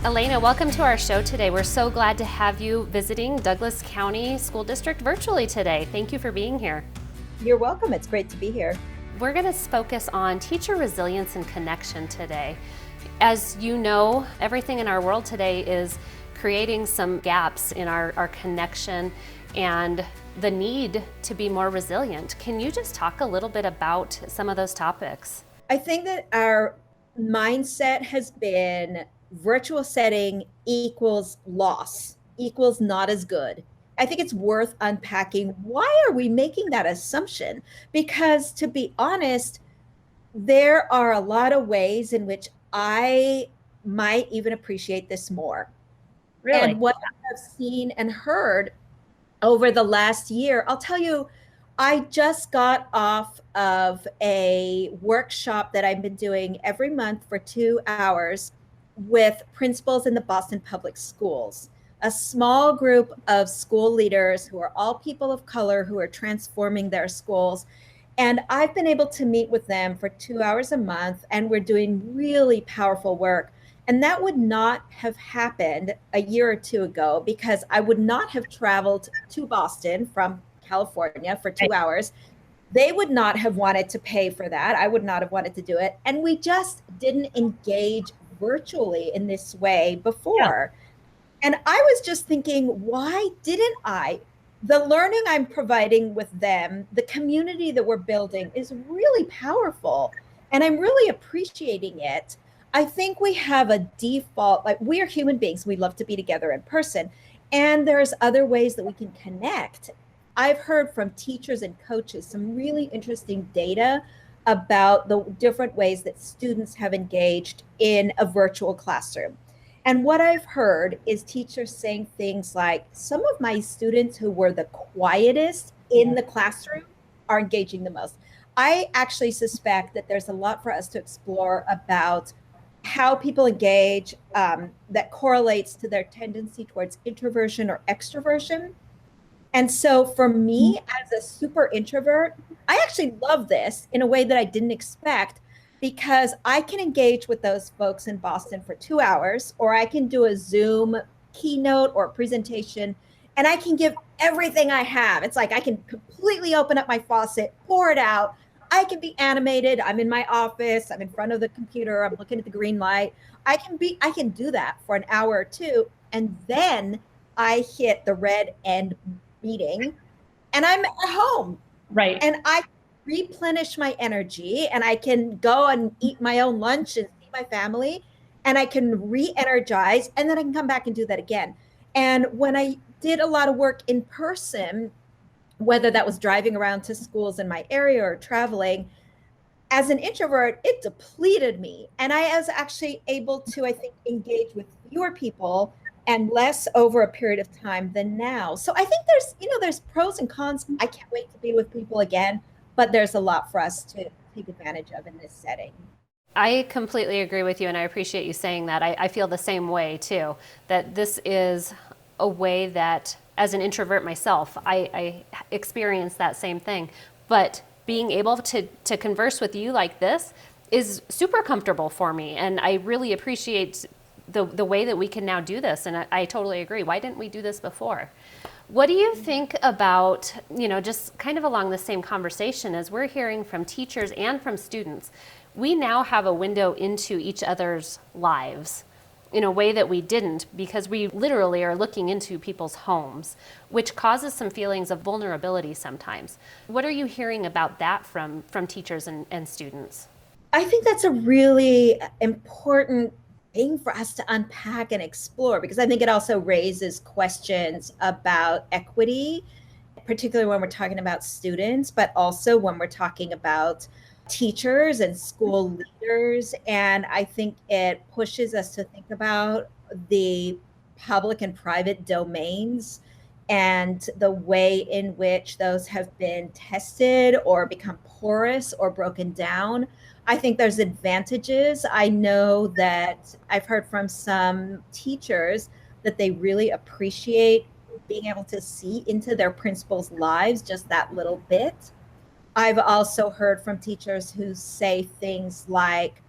Elena, welcome to our show today. We're so glad to have you visiting Douglas County School District virtually today. Thank you for being here. You're welcome. It's great to be here. We're going to focus on teacher resilience and connection today. As you know, everything in our world today is creating some gaps in our connection and the need to be more resilient. Can you just talk a little bit about some of those topics? I think that our mindset has been virtual setting equals loss, equals not as good. I think it's worth unpacking. Why are we making that assumption? Because to be honest, there are a lot of ways in which I might even appreciate this more. Really? And what I've seen and heard over the last year, I'll tell you, I just got off of a workshop that I've been doing every month for 2 hours with principals in the Boston Public Schools, a small group of school leaders who are all people of color who are transforming their schools. And I've been able to meet with them for 2 hours a month, and we're doing really powerful work. And that would not have happened a year or two ago because I would not have traveled to Boston from California for 2 hours. They would not have wanted to pay for that. I would not have wanted to do it. And we just didn't engage virtually in this way Yeah. before. And I was just thinking, why didn't I? The learning I'm providing with them, the community that we're building is really powerful. And I'm really appreciating it. I think we have a default, like we are human beings, we love to be together in person. And there's other ways that we can connect. I've heard from teachers and coaches some really interesting data about the different ways that students have engaged in a virtual classroom. And what I've heard is teachers saying things like, some of my students who were the quietest in the classroom are engaging the most. I actually suspect that there's a lot for us to explore about how people engage that correlates to their tendency towards introversion or extroversion. And so for me, as a super introvert, I actually love this in a way that I didn't expect because I can engage with those folks in Boston for 2 hours, or I can do a Zoom keynote or presentation, and I can give everything I have. It's like I can completely open up my faucet, pour it out. I can be animated. I'm in my office. I'm in front of the computer. I'm looking at the green light. I can do that for an hour or two. And then I hit the red end meeting and I'm at home Right. and I replenish my energy and I can go and eat my own lunch and see my family and I can re-energize and then I can come back and do that again. And when I did a lot of work in person, whether that was driving around to schools in my area or traveling, as an introvert, it depleted me. And I was actually able to, I think, engage with fewer people and less over a period of time than now. So I think there's pros and cons. I can't wait to be with people again, but there's a lot for us to take advantage of in this setting. I completely agree with you, and I appreciate you saying that. I feel the same way too, that this is a way that, as an introvert myself, I experience that same thing. But being able to converse with you like this is super comfortable for me, and I really appreciate the way that we can now do this. And I totally agree. Why didn't we do this before? What do you think about, just kind of along the same conversation as we're hearing from teachers and from students? We now have a window into each other's lives in a way that we didn't because we literally are looking into people's homes, which causes some feelings of vulnerability sometimes. What are you hearing about that from teachers and students? I think that's a really important thing for us to unpack and explore because I think it also raises questions about equity, particularly when we're talking about students, but also when we're talking about teachers and school leaders. And I think it pushes us to think about the public and private domains and the way in which those have been tested or become porous or broken down. I think there's advantages. I know that I've heard from some teachers that they really appreciate being able to see into their principals' lives just that little bit. I've also heard from teachers who say things like,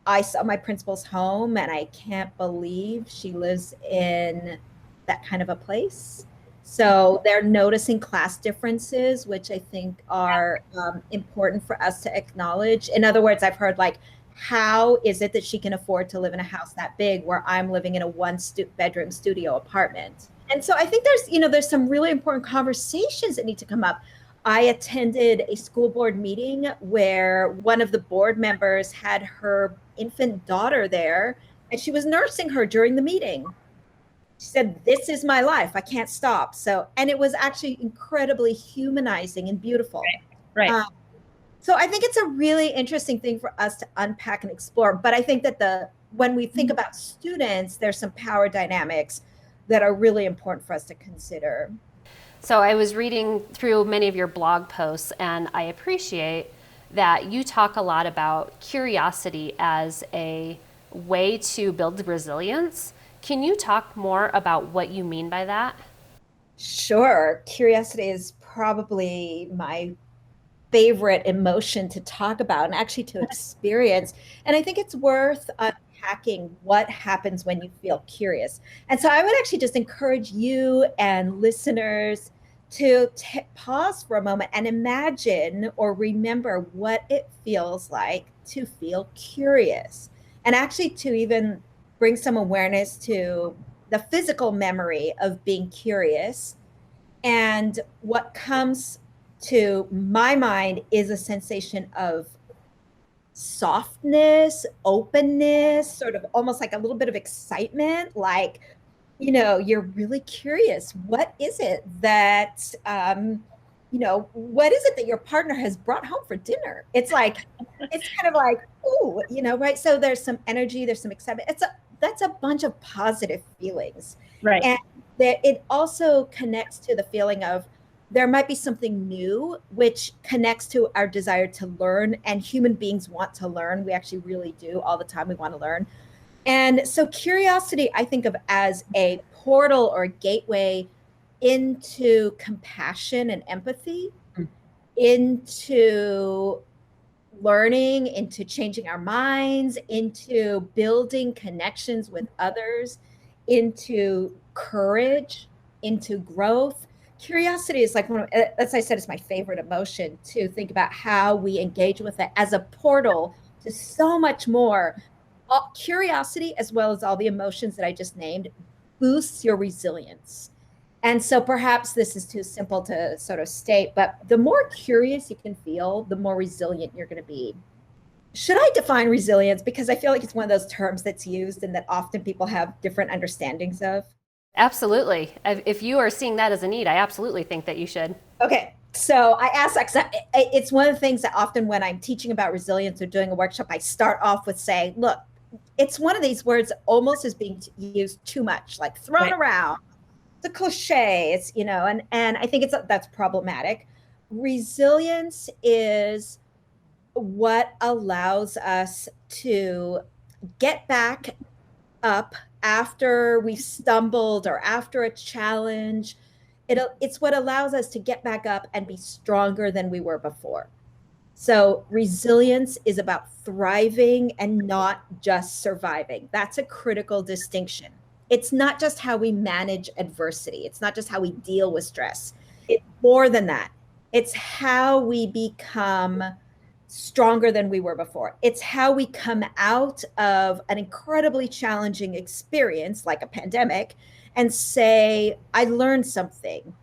I saw my principal's home and I can't believe she lives in that kind of a place. So they're noticing class differences, which I think are important for us to acknowledge. In other words, I've heard like, how is it that she can afford to live in a house that big where I'm living in a bedroom studio apartment? And so I think there's some really important conversations that need to come up. I attended a school board meeting where one of the board members had her infant daughter there, and she was nursing her during the meeting. She said, "This is my life. I can't stop." So, and it was actually incredibly humanizing and beautiful. Right. So I think it's a really interesting thing for us to unpack and explore. But I think that when we think about students, there's some power dynamics that are really important for us to consider. So I was reading through many of your blog posts, and I appreciate that you talk a lot about curiosity as a way to build resilience. Can you talk more about what you mean by that? Sure. Curiosity is probably my favorite emotion to talk about and actually to experience. And I think it's worth unpacking what happens when you feel curious. And so I would actually just encourage you and listeners to pause for a moment and imagine or remember what it feels like to feel curious. And actually to even bring some awareness to the physical memory of being curious. And what comes to my mind is a sensation of softness, openness, sort of almost like a little bit of excitement, like, you're really curious. What is it that, what is it that your partner has brought home for dinner? It's like, it's kind of like, ooh, right? So there's some energy, there's some excitement. That's a bunch of positive feelings. Right. And that it also connects to the feeling of there might be something new, which connects to our desire to learn. And human beings want to learn. We actually really do all the time. We want to learn. And so curiosity, I think of as a portal or a gateway into compassion and empathy, into learning, into changing our minds, into building connections with others, into courage, into growth. Curiosity is like as I said, it's my favorite emotion, to think about how we engage with it as a portal to so much more. Curiosity, as well as all the emotions that I just named, boosts your resilience. And so perhaps this is too simple to sort of state, but the more curious you can feel, the more resilient you're going to be. Should I define resilience? Because I feel like it's one of those terms that's used and that often people have different understandings of. Absolutely. If you are seeing that as a need, I absolutely think that you should. Okay. So I asked, it's one of the things that often when I'm teaching about resilience or doing a workshop, I start off with saying, look, it's one of these words almost is being used too much, like thrown around. It's a cliche. It's, and I think that's problematic. Resilience is what allows us to get back up after we've stumbled or after a challenge. It's what allows us to get back up and be stronger than we were before. So resilience is about thriving and not just surviving. That's a critical distinction. It's not just how we manage adversity. It's not just how we deal with stress. It's more than that. It's how we become stronger than we were before. It's how we come out of an incredibly challenging experience like a pandemic and say, I learned something.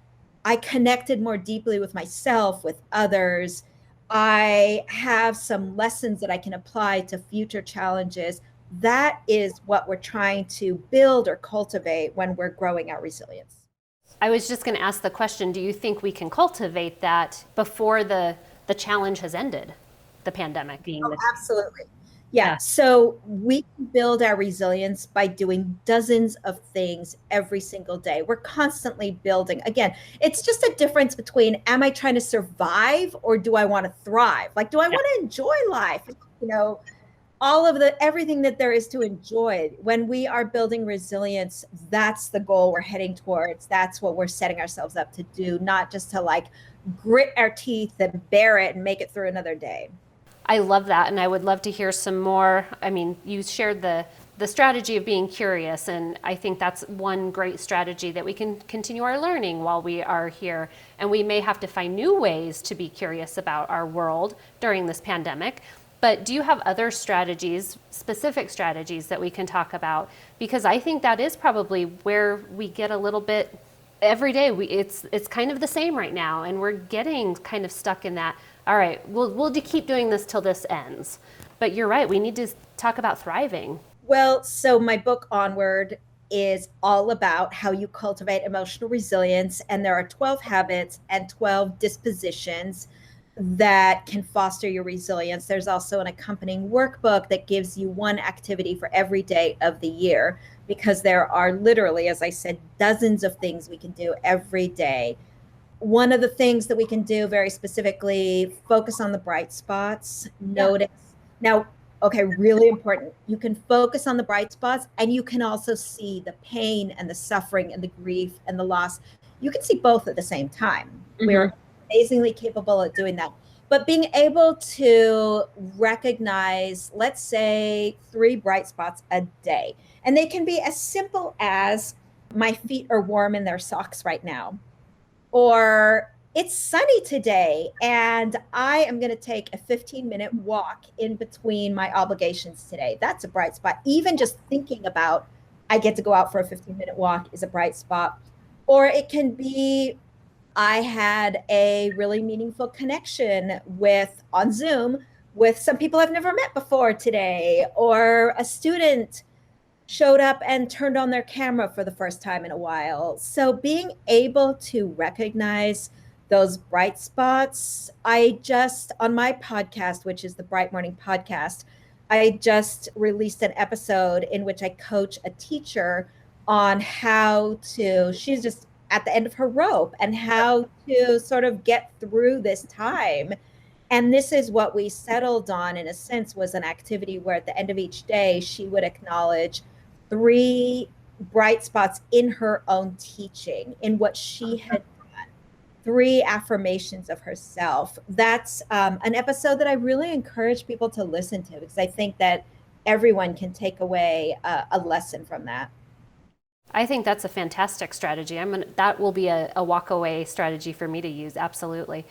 I connected more deeply with myself, with others. I have some lessons that I can apply to future challenges. That is what we're trying to build or cultivate when we're growing our resilience. I was just going to ask the question, do you think we can cultivate that before the challenge has ended, the pandemic? Absolutely. Yeah. So we can build our resilience by doing dozens of things every single day. We're constantly building. Again, it's just a difference between, am I trying to survive or do I want to thrive? Like, do I want to enjoy life? All of everything that there is to enjoy. When we are building resilience, that's the goal we're heading towards. That's what we're setting ourselves up to do, not just to like grit our teeth and bear it and make it through another day. I love that, and I would love to hear some more. I mean, you shared the strategy of being curious, and I think that's one great strategy that we can continue our learning while we are here. And we may have to find new ways to be curious about our world during this pandemic. But do you have other strategies, specific strategies that we can talk about? Because I think that is probably where we get a little bit every day. It's kind of the same right now, and we're getting kind of stuck in that. All right, we'll keep doing this till this ends. But you're right, we need to talk about thriving. Well, so my book, Onward, is all about how you cultivate emotional resilience. And there are 12 habits and 12 dispositions that can foster your resilience. There's also an accompanying workbook that gives you one activity for every day of the year, because there are literally, as I said, dozens of things we can do every day. One of the things that we can do very specifically, focus on the bright spots, notice. Now, okay, really important. You can focus on the bright spots, and you can also see the pain and the suffering and the grief and the loss. You can see both at the same time. Mm-hmm. We're amazingly capable at doing that. But being able to recognize, let's say, 3 bright spots a day. And they can be as simple as, my feet are warm in their socks right now. Or, it's sunny today and I am going to take a 15-minute walk in between my obligations today. That's a bright spot. Even just thinking about, I get to go out for a 15-minute walk, is a bright spot. Or it can be, I had a really meaningful connection on Zoom with some people I've never met before today. Or a student showed up and turned on their camera for the first time in a while. So being able to recognize those bright spots. On my podcast, which is the Bright Morning Podcast, I just released an episode in which I coach a teacher on she's just at the end of her rope, and how to sort of get through this time. And this is what we settled on, in a sense, was an activity where at the end of each day, she would acknowledge 3 bright spots in her own teaching, in what she had 3 affirmations of herself. That's an episode that I really encourage people to listen to, because I think that everyone can take away a lesson from that. I think that's a fantastic strategy. That will be a walk away strategy for me to use, absolutely.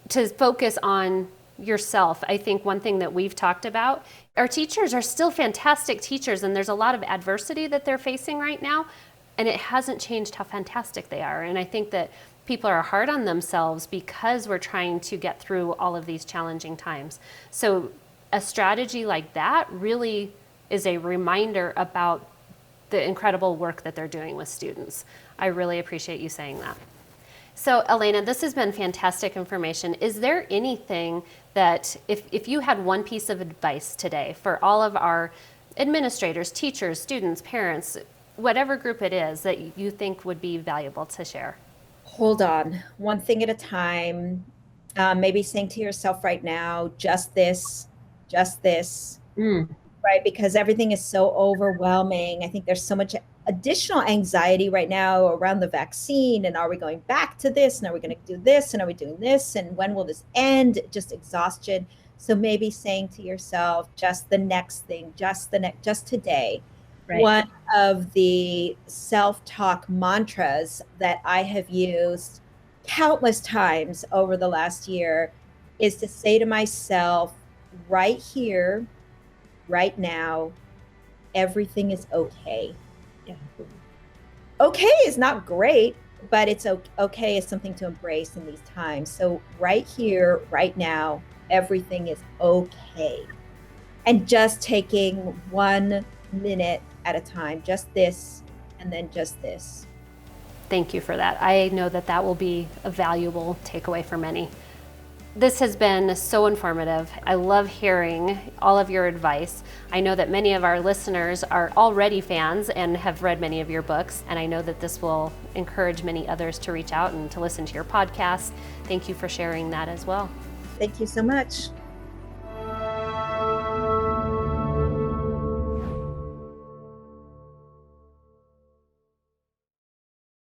To focus on yourself. I think one thing that we've talked about, our teachers are still fantastic teachers, and there's a lot of adversity that they're facing right now, and it hasn't changed how fantastic they are. And I think that people are hard on themselves because we're trying to get through all of these challenging times. So a strategy like that really is a reminder about the incredible work that they're doing with students. I really appreciate you saying that. So Elena, this has been fantastic information. Is there anything that, if you had one piece of advice today for all of our administrators, teachers, students, parents, whatever group it is, that you think would be valuable to share? Hold on, one thing at a time. Maybe saying to yourself right now, just this, right? Because everything is so overwhelming. I think there's so much additional anxiety right now around the vaccine. And are we going back to this? And are we going to do this? And are we doing this? And when will this end? Just exhaustion. So maybe saying to yourself, just the next thing, just today. Right. One of the self-talk mantras that I have used countless times over the last year is to say to myself, right here, right now, everything is okay. Yeah. Okay is not great, but it's okay is something to embrace in these times. So right here, right now, everything is okay. And just taking 1 minute at a time, just this, and then just this. Thank you for that. I know that that will be a valuable takeaway for many. This has been so informative. I love hearing all of your advice. I know that many of our listeners are already fans and have read many of your books, and I know that this will encourage many others to reach out and to listen to your podcast. Thank you for sharing that as well. Thank you so much.